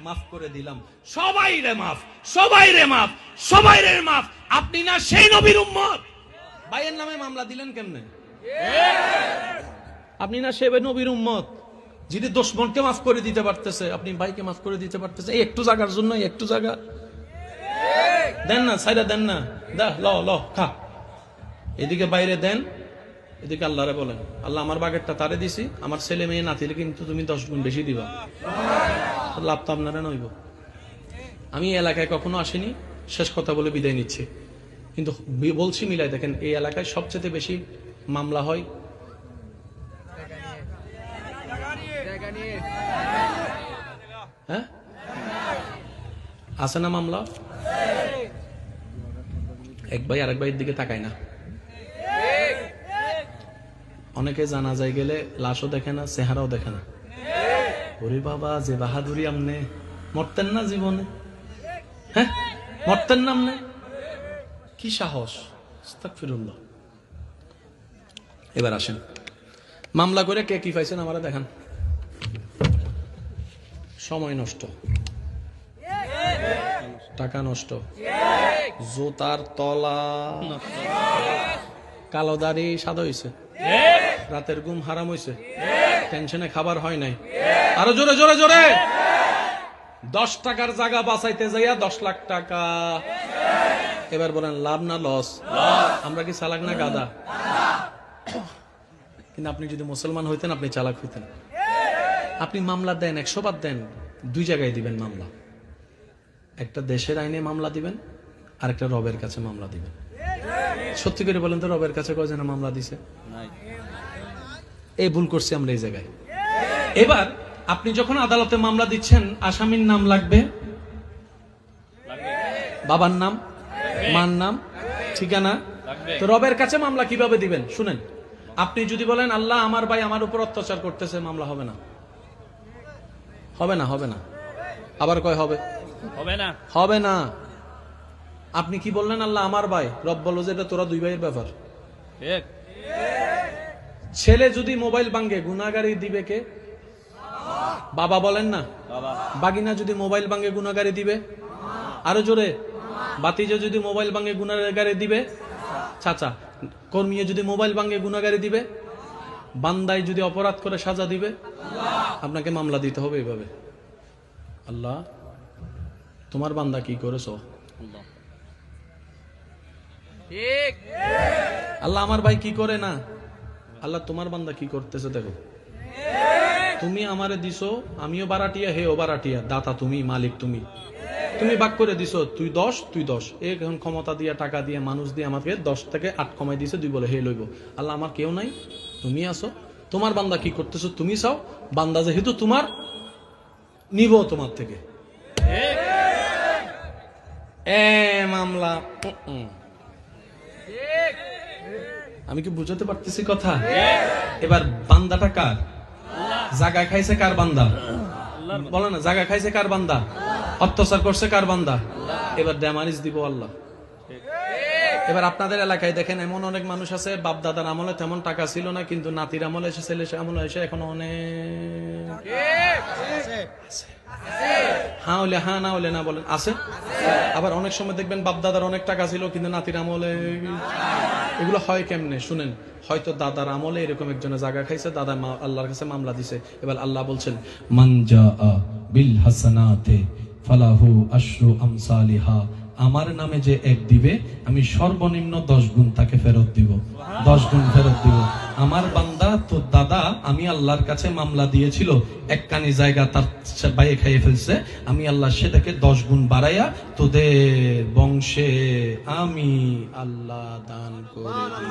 মাফ করে দিলাম। সবাই রে মাফ, সবাই রে মাফ, সবাই রে মাফ। আপনি না সেই নবীর উম্মত, ভাইয়ের নামে মামলা দিলেন কেমনে? আপনি না সে নবীর উম্মত যিনি দুশমনকে মাফ করে দিতে পারতেছে, আপনি ভাইকে মাফ করে দিতে পারতেছে এই একটু জায়গার জন্য? একটু জায়গা দেন না, সাইডা দেন না, দা ল ল খা। এদিকে বাইরে দেন, এদিকে আল্লাহরে বলেন, আল্লাহ আমার বাগেরটা তারে দিছি, আমার ছেলে মেয়ে নাতিলে কিন্তু তুমি 10 গুণ বেশি দিবা। লাভ তো আপনারা নইব। আমি এই এলাকায় কখনো আসিনি, শেষ কথা বলে বিদায় নিচ্ছি, কিন্তু বলছি মিলাই দেখেন, এই এলাকায় সবচেয়ে বেশি মামলা হয় হ্যাঁ, আছে না মামলা? এক ভাই আরেক ভাইয়ের দিকে তাকায় না। অনেকে জানাজায় গেলে লাশও দেখে না, চেহারাও দেখে না। ওরে বাবা, যে বাহাদুরি! আমনে মরতেন না জীবনে? হ্যাঁ, মরতেন না আমনে? কি সাহস! আস্তাগফিরুল্লাহ। এবার আসেন, মামলা করে কে কি পাইছেন আমারা দেখান। সময় নষ্ট, টাকা নষ্ট, জুতার তলা, কালো দাড়ি সাদা হইছে, রাতের ঘুম হারাম হইছে, টেনশনে খাবার হয় নাই। আরো জোরে জোরে জোরে। 10 টাকার জায়গা বাঁচাইতে যাইয়া 10 লাখ টাকা। এবার বলেন লাভ না লস? আমরা কি চালাক না গাদা? কিন্তু আপনি যদি মুসলমান হইতেন আপনি চালাক হইতেন। আপনি মামলা দেন, 100 বার দেন, 2 জায়গায় দিবেন মামলা। একটা দেশের আইনে মামলা দিবেন, আর একটা রবের কাছে মামলা দিবেন। সত্যি করে বলেন তো, রবের কাছে কয়জন মামলা দিছে? এই ভুল করছি আমরা এই জায়গায়। এবার আপনি যখন আদালতে মামলা দিচ্ছেন, আসামির নাম লাগবে, বাবার নাম, মার নাম, ঠিকানা। তো রবের কাছে মামলা কিভাবে দিবেন শুনেন। আপনি যদি বলেন আল্লাহ আমার ভাই আমার উপর অত্যাচার করতেছে, মামলা হবে না, হবে না, হবে না। আবার কয় হবে? হবে না, হবে না। আপনি কি বললেন? আল্লাহ আমার ভাই। রব বলল যে এটা তোরা 2 ভাইয়ের ব্যাপার। ছেলে যদি মোবাইল ভাঙে গুনাহগারি দিবে কে? বাবা বলেন না? বাগিনা যদি মোবাইল ভাঙে গুনাহগারি দিবে? আরো জোরে। বাতিজা যদি মোবাইল ভাঙে গুনাহগারি দিবে? চাচা। কর্মী যদি মোবাইল ভাঙে গুনাহগারি দিবে? বান্দায় যদি অপরাধ করে সাজা দিবে? আপনাকে মামলা দিতে হবে এইভাবে, আল্লাহ তোমার বান্দা কি করেছো? আল্লাহ আমার ভাই কি করে না, আল্লাহ তোমার বান্দা কি করতেছে দেখো। তুমি আমারে দিছো, আমিও বারাটিয়া, হেও বারাটিয়া, দাতা তুমি, মালিক তুমি। তুমি ভাগ করে দিছো, তুই 10 তুই 10। এখন ক্ষমতা দিয়া, টাকা দিয়ে, মানুষ দিয়ে আমাকে 10 থেকে 8 কমাই দিছে, 2 বলে হে লইব। আল্লাহ আমার কেউ নাই, তুমি আছো, তোমার বান্দা কি করতেছো তুমি চাও, বান্দা যেহেতু তোমার, নিব তোমার থেকে। মামলা। আমি কি বুঝাতে পারতেছি কথা? এবার বান্দাটা কার? জায়গা খাইছে কার বান্দা? বলে না, জায়গা খাইছে কার বান্দা? অত্যাচার করছে কার বান্দা? এবার ড্যামারিজ দিব আল্লাহ। এবার আপনাদের এলাকায় দেখেন, এমন অনেক মানুষ আছে, বাপ দাদার আমলে তেমন টাকা ছিল না, কিন্তু নাতির আমলে এসে, ছেলে আমলে এসে এখন অনেক। হ্যাঁ হলে হ্যাঁ, না হলে না, বলেন আছে। আবার অনেক সময় দেখবেন বাপ দাদার অনেক টাকা ছিল, কিন্তু নাতির আমলে। এগুলো হয় কেমনে শুনেন। হয়তো দাদার আমলে এরকম একজনের জায়গা খাইছে, দাদা আল্লাহর কাছে মামলা দিছে। এবার আল্লাহ বলছেন, মান জাআ বিল হাসানাতি ফালাহু আশরু আমসালিহা। আমার নামে যে 1 দিবে, আমি সর্বনিম্ন 10 গুণ তাকে ফেরত দিব, 10 গুণ ফেরত দিব। আমার বান্দা তো দাদা, আমি আল্লাহর কাছে মামলা দিয়েছিল, 1 কানি জায়গা তার বাইরে খাইয়ে ফেলছে, আমি আল্লাহ সেটাকে 10 গুণ বাড়াইয়া তোদের বংশে আমি আল্লাহ দান করে দিই।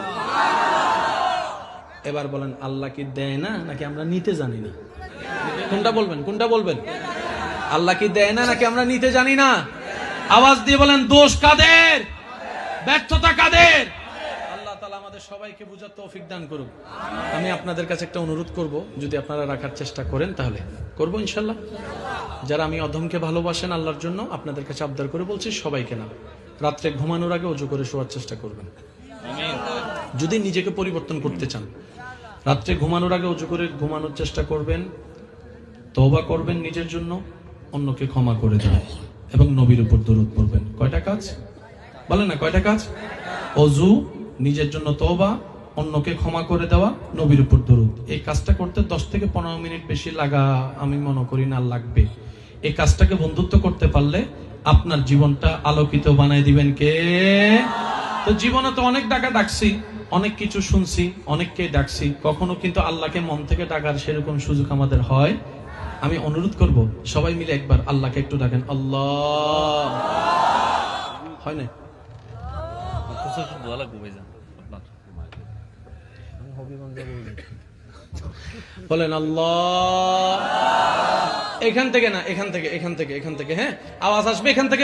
এবার বলেন, আল্লাহ কি দেয় না, নাকি আমরা নিতে জানি না? কোনটা বলবেন, কোনটা বলবেন? আল্লাহ কি দেয় না, নাকি আমরা নিতে জানি না? আওয়াজ দিয়ে বলেন, দোষ কাদের, ব্যর্থতা কাদের? আল্লাহ তাআলা আমাদের সবাইকে বুঝার তৌফিক দান করুক। আমি আপনাদের কাছে একটা অনুরোধ করব, যদি আপনারা রাখার চেষ্টা করেন তাহলে করব ইনশাআল্লাহ। যারা আমি অধমকে ভালোবাসেন আল্লাহর জন্য, আপনাদের কাছে আবদার করে বলছি, সবাইকে না, রাত্রে ঘুমানোর আগে ওযু করে শোয়ার চেষ্টা করবেন। যদি নিজেকে পরিবর্তন করতে চান, রাত্রে ঘুমানোর আগে ওযু করে ঘুমানোর চেষ্টা করবেন, তওবা করবেন নিজের জন্য, অন্যকে ক্ষমা করে দেন এবং নবীর উপর দরুদ পড়বেন। কয়টা কাজ বলেন না, কয়টা কাজ? অজু, নিজের জন্য তওবা, অন্যকে ক্ষমা করে দেওয়া, নবীর উপর দরুদ। এই কাজটা করতে 10 থেকে 15 মিনিট বেশি লাগা আমি মনে করি না লাগবে। এই কাজটাকে বন্ধুত্ব করতে পারলে আপনার জীবনটা আলোকিত বানায় দিবেন কে? তো জীবনে তো অনেক ডাকা ডাকছি, অনেক কিছু শুনছি, অনেককে ডাকছি, কখনো কিন্তু আল্লাহকে মন থেকে ডাকার সেরকম সুযোগ আমাদের হয়। আমি অনুরোধ করব সবাই মিলে একবার আল্লাহকে একটু ডাকেন, আল্লাহ। হয় না? বলেন আল্লাহ। এখান থেকে না, এখান থেকে, হ্যাঁ আওয়াজ আসবে এখান থেকে।